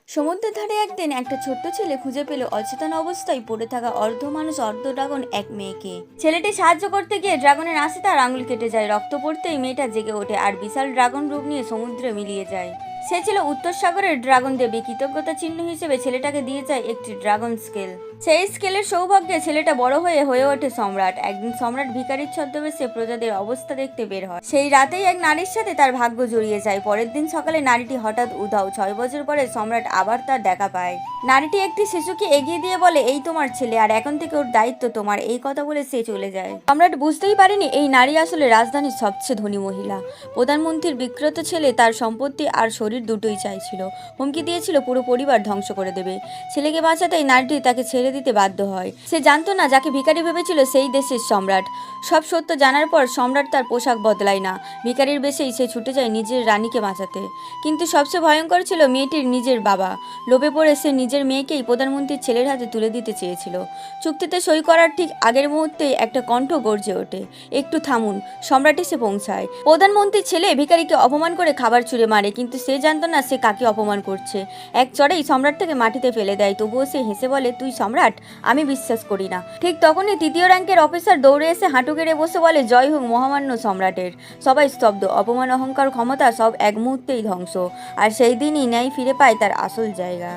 সমুদ্রের ধারে একদিন একটা ছোট্ট ছেলে খুঁজে পেল অচেতন অবস্থায় পড়ে থাকা অর্ধ মানুষ অর্ধ ড্রাগন এক মেয়েকে। ছেলেটি সাহায্য করতে গিয়ে ড্রাগনের আশে তার আঙুল কেটে যায়। রক্ত পড়তেই মেয়েটা জেগে ওঠে আর বিশাল ড্রাগন রূপ নিয়ে সমুদ্রে মিলিয়ে যায়। সে ছিল উত্তর সাগরের ড্রাগন দেবী। কৃতজ্ঞতা চিহ্ন হিসেবে ছেলেটাকে দিয়ে যায় একটি ড্রাগন স্কেল। সেই স্কেলের সৌভাগ্যে ছেলেটা বড় হয়ে ওঠে সম্রাট। একদিন সম্রাট ভিখারির ছদ্মবেশে প্রজাদের অবস্থা দেখতে বের হয়। সেই রাতেই এক নারীর সাথে তার ভাগ্য জড়িয়ে যায়। পরের দিন সকালে নারীটি হঠাৎ উধাও। 6 বছর পরে সম্রাট আবার তার দেখা পায়। নারীটি একটি শিশুকে এগিয়ে দিয়ে বলে, এই তোমার ছেলে, আর এখন থেকে ওর দায়িত্ব তোমার। এই কথা বলে সে চলে যায়। সম্রাট বুঝতেই পারেনি এই নারী আসলে রাজধানীর সবচেয়ে ধনী মহিলা। প্রধানমন্ত্রীর বিক্রত ছেলে তার সম্পত্তি আর শরীর দুটোই চাইছিল। হুমকি দিয়েছিল পুরো পরিবার ধ্বংস করে দেবে। ছেলেকে বাঁচাতেই নারীটি তাকে ছেড়ে দিতে বাধ্য হয়। সে জানতো না যাকে ভিখারি ভেবেছিল সেই দেশের সম্রাট। সব সত্য জানার পর সম্রাট তার পোশাক বদলায় না। ভিখারির বেশেই সে ছুটে যায় নিজের রানীকে বাঁচাতে। কিন্তু সবচেয়ে ভয়ঙ্কর ছিল মেয়েটির নিজের বাবা। লোভে পড়ে সে নিজের মেয়েকেই প্রধানমন্ত্রীর ছেলের হাতে তুলে দিতে চেয়েছিল। চুক্তিতে সই করার ঠিক আগের মুহূর্তেই একটা কণ্ঠ গর্জে ওঠে, একটু থামুন। সম্রাট এসে পৌঁছায়। প্রধানমন্ত্রীর ছেলে ভিখারিকে অপমান করে খাবার ছুঁড়ে মারে, কিন্তু সে জানতো না সে কাকে অপমান করছে। এক চড়েই সম্রাট থেকে মাটিতে ফেলে দেয়। তবুও সে হেসে বলে, তুই সম্রাট? আমি বিশ্বাস করি না। ঠিক তখনই তৃতীয় র্যাঙ্কের অফিসার দৌড়ে এসে হাঁটু গেড়ে বসে বলে, জয় হোক মহামান্য সম্রাটের। সবাই স্তব্ধ। অপমান, অহংকার, ক্ষমতা সব এক মুহূর্তেই ধ্বংস। আর সেই দিনই ন্যায় ফিরে পায় তার আসল জায়গা।